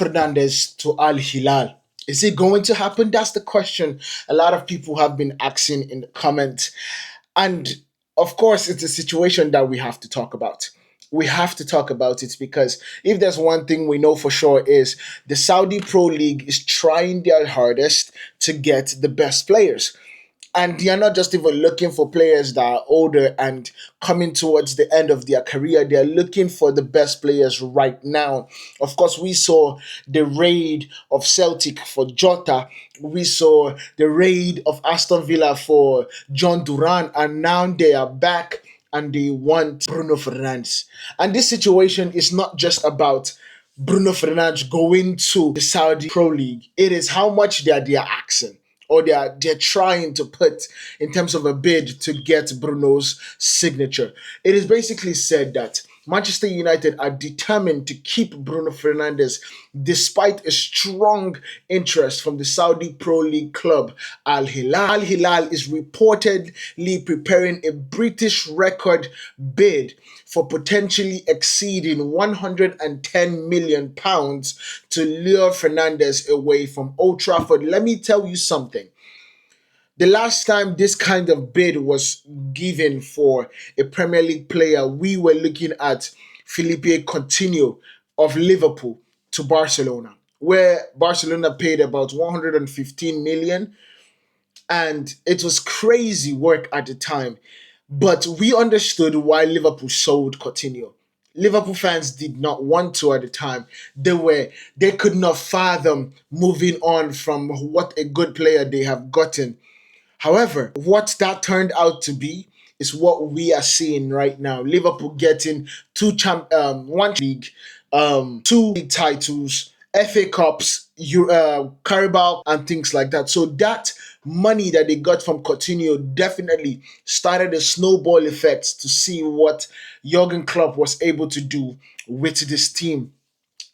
Fernandes to Al-Hilal. Is it going to happen? That's the question a lot of people have been asking in the comments. And of course, it's a situation that we have to talk about. We have to talk about it because if there's one thing we know for sure is the Saudi Pro League is trying their hardest to get the best players. And they are not just even looking for players that are older and coming towards the end of their career. They are looking for the best players right now. Of course, we saw the raid of Celtic for Jota. We saw the raid of Aston Villa for John Duran. And now they are back and they want Bruno Fernandes. And this situation is not just about Bruno Fernandes going to the Saudi Pro League. It is how much they are asking or they're trying to put in terms of a bid to get Bruno's signature. It is basically said that Manchester United are determined to keep Bruno Fernandes despite a strong interest from the Saudi Pro League club Al-Hilal. Al-Hilal is reportedly preparing a British record bid for potentially exceeding £110 million to lure Fernandes away from Old Trafford. Let me tell you something. The last time this kind of bid was given for a Premier League player, we were looking at Philippe Coutinho of Liverpool to Barcelona, where Barcelona paid about 115 million, and it was crazy work at the time. But we understood why Liverpool sold Coutinho. Liverpool fans did not want to at the time. They could not fathom moving on from what a good player they have gotten. However, what that turned out to be is what we are seeing right now. Liverpool getting one league, two league titles, FA Cups, Carabao, and things like that. So that money that they got from Coutinho definitely started a snowball effect to see what Jurgen Klopp was able to do with this team.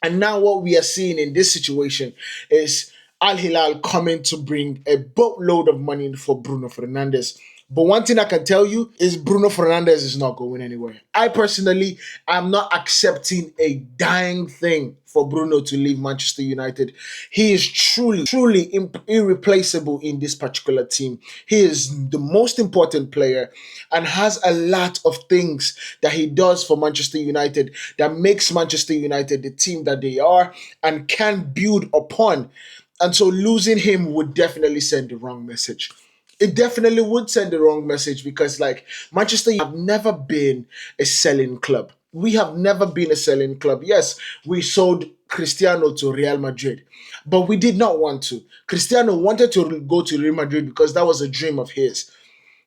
And now what we are seeing in this situation is Al Hilal coming to bring a boatload of money for Bruno Fernandes. But one thing I can tell you is Bruno Fernandes is not going anywhere. I personally am not accepting a dying thing for Bruno to leave Manchester United. He is truly irreplaceable in this particular team. He is the most important player and has a lot of things that he does for Manchester United that makes Manchester United the team that they are and can build upon. And so losing him would definitely send the wrong message. It definitely would send the wrong message because, like, Manchester have never been a selling club. We have never been a selling club. Yes, we sold Cristiano to Real Madrid, but we did not want to. Cristiano wanted to go to Real Madrid because that was a dream of his.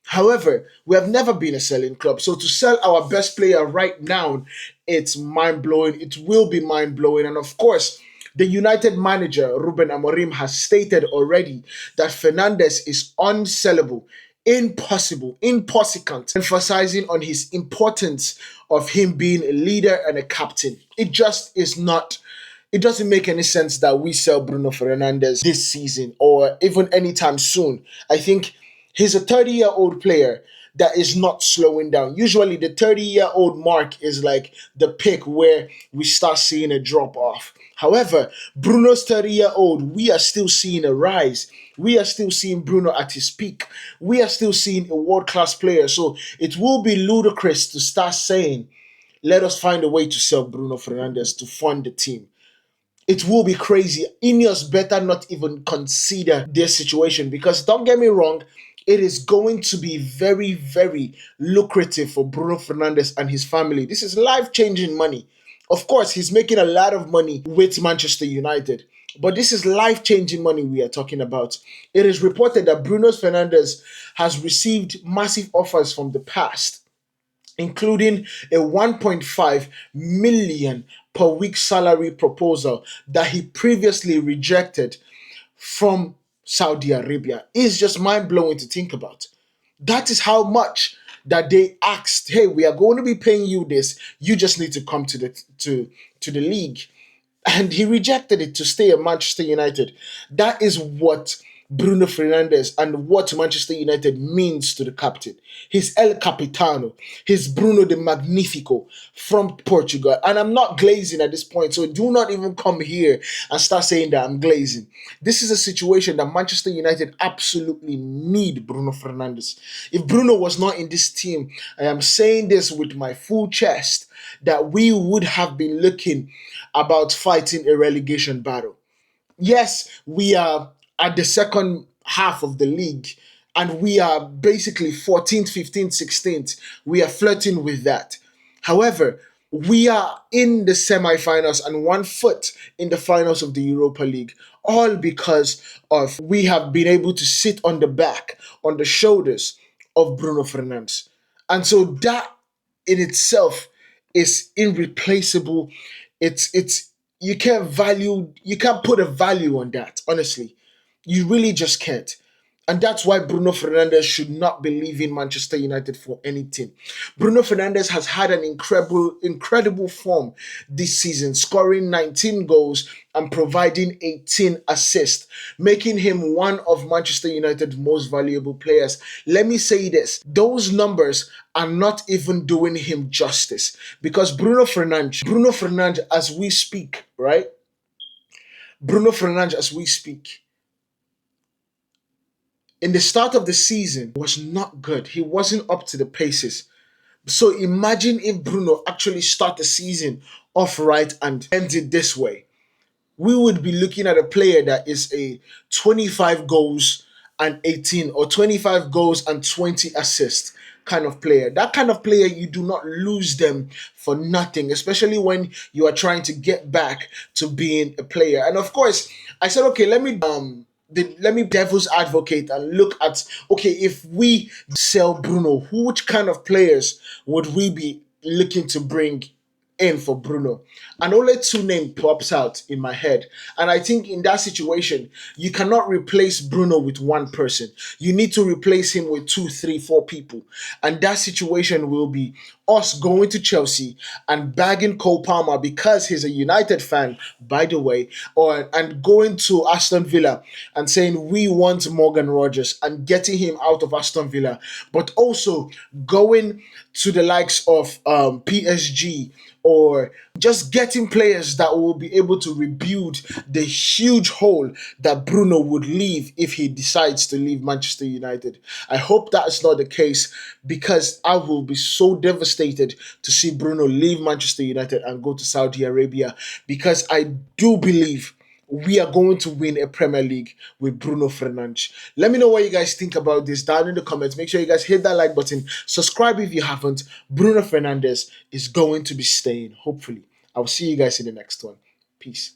However, we have never been a selling club. So to sell our best player right now, it's mind-blowing. It will be mind-blowing. And of course, the United manager, Ruben Amorim, has stated already that Fernandes is unsellable, impossible, impossible, emphasizing on his importance of him being a leader and a captain. It just is not. It doesn't make any sense that we sell Bruno Fernandes this season or even anytime soon. I think he's a 30-year-old player that is not slowing down. Usually the 30-year-old mark is like the peak where we start seeing a drop off. However, Bruno's 30-year-old, we are still seeing a rise. We are still seeing Bruno at his peak. We are still seeing a world-class player. So it will be ludicrous to start saying, let us find a way to sell Bruno Fernandes to fund the team. It will be crazy. Ineos better not even consider their situation because don't get me wrong, it is going to be very, very lucrative for Bruno Fernandes and his family. This is life-changing money. Of course, he's making a lot of money with Manchester United, but this is life-changing money we are talking about. It is reported that Bruno Fernandes has received massive offers from the past, including a 1.5 million per week salary proposal that he previously rejected from Saudi Arabia. It's just mind-blowing to think about. That is how much that they asked, hey, we are going to be paying you this. You just need to come to the league. And he rejected it to stay at Manchester United. That is what Bruno Fernandes and what Manchester United means to the captain. He's El Capitano. He's Bruno the Magnifico from Portugal. And I'm not glazing at this point, so do not even come here and start saying that I'm glazing. This is a situation that Manchester United absolutely need Bruno Fernandes. If Bruno was not in this team, I am saying this with my full chest, that we would have been looking about fighting a relegation battle. Yes, we are at the second half of the league and we are basically 14th, 15th, 16th. We are flirting with that. However, we are in the semi-finals and one foot in the finals of the Europa League, all because of we have been able to sit on the back, on the shoulders of Bruno Fernandes. And so that in itself is irreplaceable. It's you can't put a value on that, honestly. You really just can't. And that's why Bruno Fernandes should not be leaving Manchester United for anything. Bruno Fernandes has had an incredible form this season, scoring 19 goals and providing 18 assists, making him one of Manchester United's most valuable players. Let me say this, those numbers are not even doing him justice because Bruno Fernandes as we speak, right? Bruno Fernandes as we speak in the start of the season was not good. He wasn't up to the paces. So imagine if Bruno actually start the season off right and ends it this way. We would be looking at a player that is a 25 goals and 18 or 25 goals and 20 assists kind of player. That kind of player, you do not lose them for nothing, especially when you are trying to get back to being a player. And of course, I said, okay, let me devil's advocate and look at, okay, if we sell Bruno, which kind of players would we be looking to bring in for Bruno? And only two names pops out in my head. And I think in that situation, you cannot replace Bruno with one person. You need to replace him with two, three, four people. And that situation will be us going to Chelsea and bagging Cole Palmer because he's a United fan, by the way, or and going to Aston Villa and saying we want Morgan Rogers and getting him out of Aston Villa, but also going to the likes of PSG or just getting players that will be able to rebuild the huge hole that Bruno would leave if he decides to leave Manchester United. I hope that is not the case because I will be so devastated to see Bruno leave Manchester United and go to Saudi Arabia because I do believe we are going to win a Premier League with Bruno Fernandes. Let me know what you guys think about this down in the comments. Make sure you guys hit that like button. Subscribe if you haven't. Bruno Fernandes is going to be staying, hopefully. I'll see you guys in the next one. Peace.